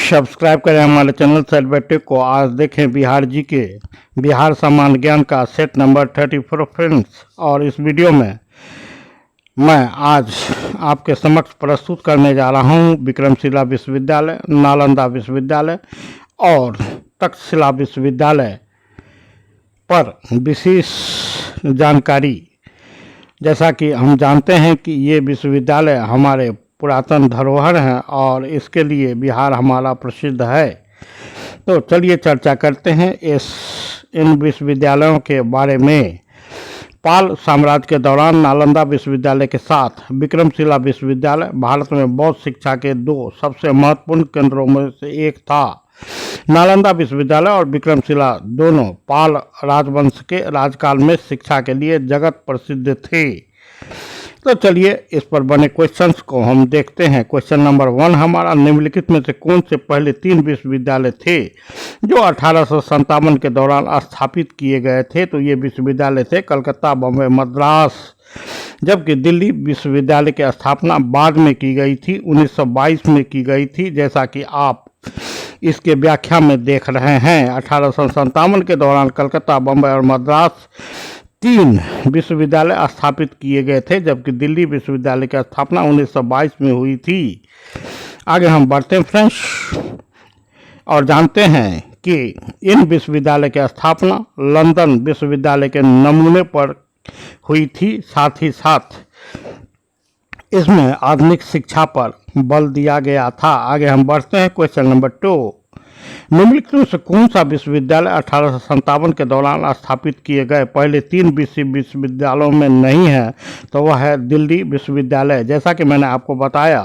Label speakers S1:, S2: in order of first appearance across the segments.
S1: Subscribe करें हमारे channel set बैठे को। आज देखें बिहार जी के बिहार सामान्य ज्ञान का सेट नंबर 34 फ्रेंड्स। और इस वीडियो में मैं आज आपके समक्ष प्रस्तुत करने जा रहा हूं विक्रमशिला विश्वविद्यालय, नालंदा विश्वविद्यालय और तक्षशिला विश्वविद्यालय पर विशेष जानकारी। जैसा कि हम जानते हैं कि ये विश्वविद्यालय हमारे पुरातन धरोहर हैं और इसके लिए बिहार हमारा प्रसिद्ध है। तो चलिए चर्चा करते हैं इन विश्वविद्यालयों के बारे में। पाल साम्राज्य के दौरान नालंदा विश्वविद्यालय के साथ विक्रमशिला विश्वविद्यालय भारत में बौद्ध शिक्षा के दो सबसे महत्वपूर्ण केंद्रों में से एक था। नालंदा विश्वविद्यालय और विक्रमशिला दोनों पाल राजवंश के राजकाल में शिक्षा के लिए जगत प्रसिद्ध थे। तो चलिए इस पर बने क्वेश्चंस को हम देखते हैं। क्वेश्चन नंबर 1 हमारा, निम्नलिखित में से कौन से पहले 3 विश्वविद्यालय थे जो 1857 के दौरान स्थापित किए गए थे? तो ये विश्वविद्यालय थे कलकत्ता, बम्बई, मद्रास, जबकि दिल्ली विश्वविद्यालय की स्थापना बाद में की गई थी, 1922 में की गई थी। जैसा कि आप इसके व्याख्या में देख रहे हैं, 1857 के दौरान कलकत्ता, बम्बई और मद्रास 3 विश्वविद्यालय स्थापित किए गए थे, जबकि दिल्ली विश्वविद्यालय की स्थापना 1922 में हुई थी। आगे हम बढ़ते हैं फ्रेंड्स और जानते हैं कि इन विश्वविद्यालय की स्थापना लंदन विश्वविद्यालय के नमूने पर हुई थी। साथ ही साथ इसमें आधुनिक शिक्षा पर बल दिया गया था। आगे हम बढ़ते हैं क्वेश्चन नंबर 2, निम्नलिखित में से कौन सा विश्वविद्यालय 1857 के दौरान स्थापित किए गए पहले 3 विश्वविद्यालयों में नहीं है? तो वह है दिल्ली विश्वविद्यालय। जैसा कि मैंने आपको बताया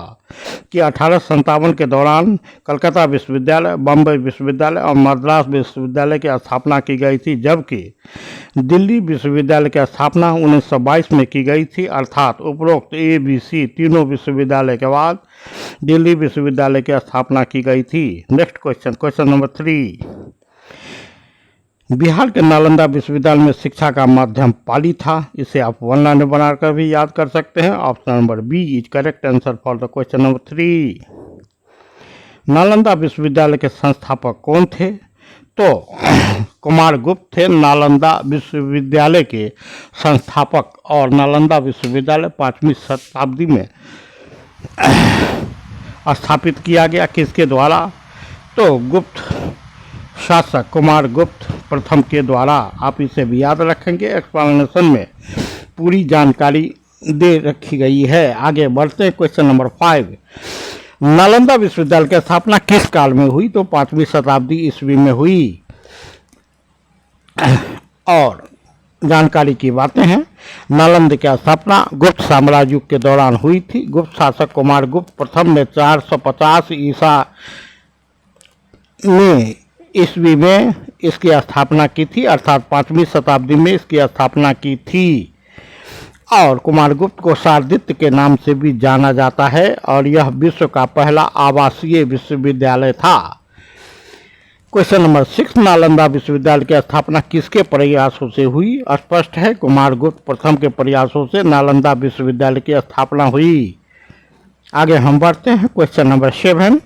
S1: कि 1857 के दौरान कलकत्ता विश्वविद्यालय, बम्बई विश्वविद्यालय और मद्रास विश्वविद्यालय की स्थापना की गई थी, जबकि दिल्ली विश्वविद्यालय की स्थापना 1922 में की गई थी। अर्थात उपरोक्त ABC तीनों विश्वविद्यालय के बाद दिल्ली विश्वविद्यालय की स्थापना की गई थी। Next question, question number 3, Bihar के नालंदा विश्वविद्यालय में शिक्षा का माध्यम पाली था। इसे आप वन लाइन में बनाकर भी याद कर सकते हैं। Option number B is correct answer for the question number 3। Nalanda विश्वविद्यालय के संस्थापक कौन थे? तो कुमारगुप्त थे नालंदा विश्वविद्यालय के संस्थापक। और नालंदा विश्वविद्यालय 5वीं शताब्दी में स्थापित किया गया किसके द्वारा? तो गुप्त शासक कुमारगुप्त प्रथम के द्वारा। आप इसे भी याद रखेंगे, एक्सप्लेनेशन में पूरी जानकारी दे रखी गई है। आगे बढ़ते हैं क्वेश्चन नंबर 5, नालंदा विश्वविद्यालय की स्थापना किस काल में हुई? तो 5वीं शताब्दी ईस्वी में हुई। और जानकारी की बातें हैं, नालंदा की स्थापना गुप्त साम्राज्य युग के दौरान हुई थी। गुप्त शासक कुमारगुप्त प्रथम ने 450 ईस्वी में इसकी स्थापना की थी, अर्थात 5वीं शताब्दी में इसकी स्थापना की थी। और कुमारगुप्त को शारदित्य के नाम से भी जाना जाता है और यह विश्व का पहला आवासीय विश्वविद्यालय था। क्वेश्चन नंबर 6, नालंदा विश्वविद्यालय की स्थापना किसके प्रयासों से हुई? स्पष्ट है, कुमारगुप्त प्रथम के प्रयासों से नालंदा विश्वविद्यालय की स्थापना हुई। आगे हम बढ़ते हैं क्वेश्चन नंबर 7,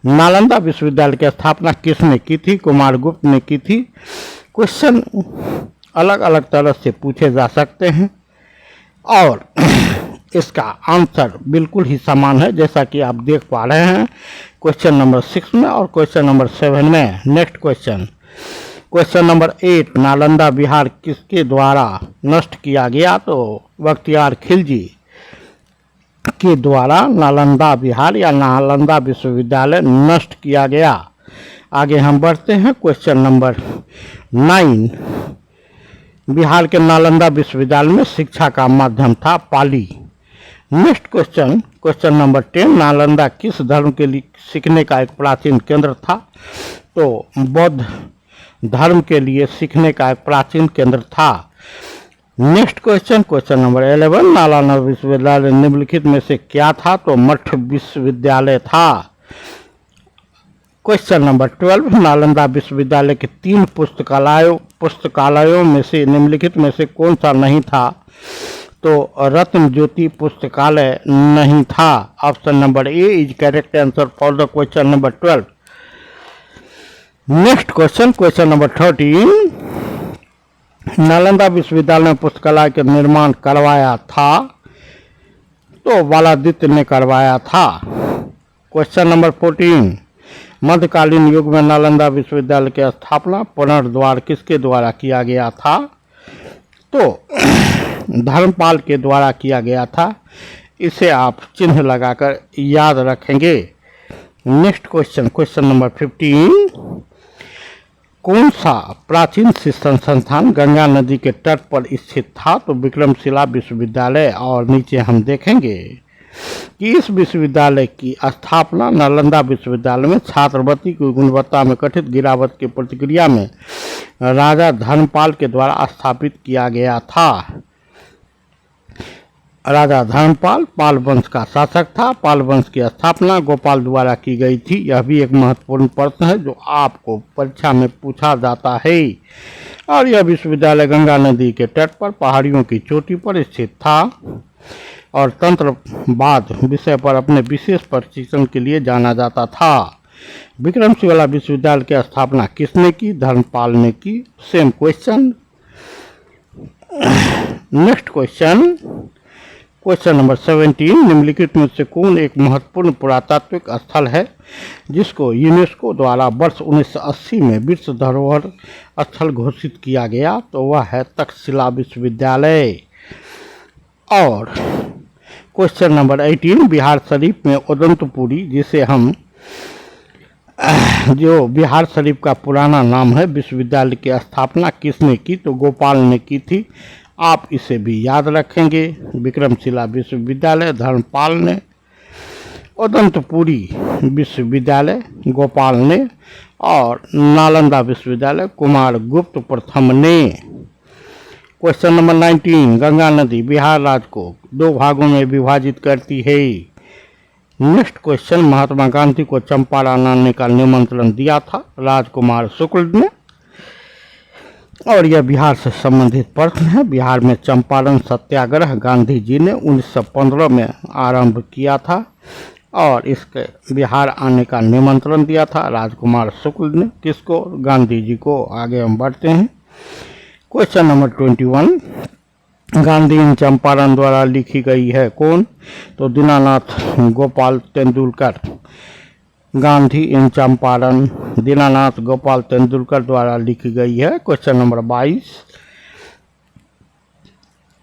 S1: नालंदा विश्वविद्यालय की स्थापना किसने की थी? कुमारगुप्त ने की थी। क्वेश्चन अलग अलग तरह से पूछे जा सकते हैं और इसका आंसर बिल्कुल ही समान है, जैसा कि आप देख पा रहे हैं क्वेश्चन नंबर 6 में और क्वेश्चन नंबर 7 में। Next question, question number 8, Nalanda विहार किसके द्वारा नष्ट किया गया? तो बख्तियार खिलजी के द्वारा नालंदा विहार या नालंदा विश्वविद्यालय नष्ट किया गया। आगे हम बढ़ते हैं क्वेश्चन नंबर 9, बिहार के नालंदा विश्वविद्यालय में शिक्षा का माध्यम था Pali. Next question, question number 10, Nalanda किस धर्म के लिए सीखने का एक प्राचीन केंद्र था? तो बौद्ध धर्म के लिए सीखने का एक प्राचीन केंद्र था। Next question, question number 11, Nalanda विश्वविद्यालय निम्नलिखित में से क्या था? तो मठ विश्वविद्यालय था। क्वेश्चन नंबर 12, नालंदा विश्वविद्यालय के 3 पुस्तकालयों में से निम्नलिखित में से कौन सा नहीं था? तो रत्न ज्योति पुस्तकालय नहीं था। Option number A is correct answer for the question number 12। Next question, question number 13, Nalanda विश्वविद्यालय में पुस्तकालय का निर्माण करवाया था, तो बालादित्य ने करवाया था। क्वेश्चन नंबर 14, मध्यकालीन युग में नालंदा विश्वविद्यालय की स्थापना पुनर्द्वार किसके द्वारा किया गया था, तो धर्मपाल के द्वारा किया गया था। इसे आप चिन्ह लगाकर याद रखेंगे। नेक्स्ट क्वेश्चन, क्वेश्चन नंबर 15, कौन सा प्राचीन शिक्षण संस्थान गंगा नदी के तट पर स्थित था, तो विक्रमशिला विश्वविद्यालय। और नीचे हम देखेंगे कि इस विश्वविद्यालय की स्थापना नालंदा विश्वविद्यालय में छात्रवृत्ति की गुणवत्ता में कथित गिरावट की प्रतिक्रिया में राजा धर्मपाल के द्वारा स्थापित किया गया था। राजा धर्मपाल पाल वंश का शासक था। पाल वंश की स्थापना गोपाल द्वारा की गई थी। यह भी एक महत्वपूर्ण प्रश्न है जो आपको परीक्षा में पूछा जाता है। और यह विश्वविद्यालय गंगा नदी के तट पर पहाड़ियों की चोटी पर स्थित था और तंत्रवाद विषय पर अपने विशेष प्रशिक्षण के लिए जाना जाता था। विक्रमशिला विश्वविद्यालय की स्थापना किसने की? धर्मपाल ने की। Same question. Next question, question number 17, निम्नलिखित में से कौन एक महत्वपूर्ण पुरातात्विक स्थल है जिसको यूनेस्को द्वारा वर्ष 1980 में विश्व धरोहर स्थल घोषित किया गया, तो वह है तक्षशिला विश्वविद्यालय। और क्वेश्चन नंबर 18, बिहार शरीफ में उदंतपुरी, जिसे हम जो बिहार शरीफ का पुराना नाम है, विश्वविद्यालय की स्थापना किसने की, तो गोपाल ने की थी। आप इसे भी याद रखेंगे। विक्रमशिला विश्वविद्यालय धर्मपाल ने, उदंतपुरी विश्वविद्यालय गोपाल ने, और नालंदा विश्वविद्यालय कुमार गुप्त प्रथम ने। क्वेश्चन नंबर 19, गंगा नदी बिहार राज्य को 2 भागों में विभाजित करती है। नेक्स्ट क्वेश्चन, महात्मा गांधी को चंपारण आने का निमंत्रण दिया था राजकुमार शुक्ल ने। और यह बिहार से संबंधित प्रश्न है। बिहार में चंपारण सत्याग्रह गांधी जी ने 1915 में आरंभ किया था और इसके बिहार आने का निमंत्रण दिया था राजकुमार शुक्ल ने। किसको? गांधी जी को। आगे हम बढ़ते हैं। क्वेश्चन नंबर 21, गांधी इन चंपारण द्वारा लिखी गई है कौन, तो दीनानाथ गोपाल तेंदुलकर। गांधी इन चंपारण दीनानाथ गोपाल तेंदुलकर द्वारा लिखी गई है। क्वेश्चन नंबर 22,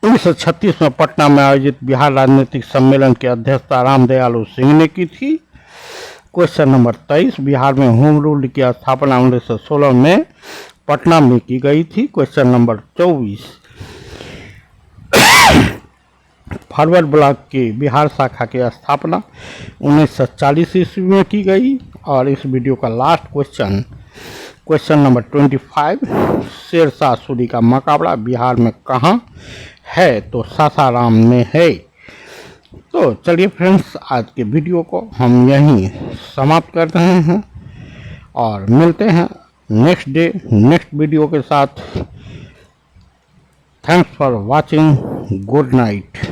S1: 1936 में पटना में आयोजित बिहार राजनीतिक सम्मेलन की अध्यक्षता रामदयालु सिंह ने की थी। क्वेश्चन नंबर 23, बिहार में होम रूल की स्थापना 1916 में पटना में की गई थी। क्वेश्चन नंबर 24, फॉरवर्ड ब्लॉक की बिहार शाखा की स्थापना 1940 ईस्वी में की गई। और इस वीडियो का last question, question number 25, Shershah Suri का मकबरा बिहार में कहाँ है, तो सासाराम में है। तो चलिए फ्रेंड्स, आज के वीडियो को हम यहीं समाप्त कर रहे हैं और मिलते हैं नेक्स्ट डे नेक्स्ट वीडियो के साथ। Thanks for watching. Good night.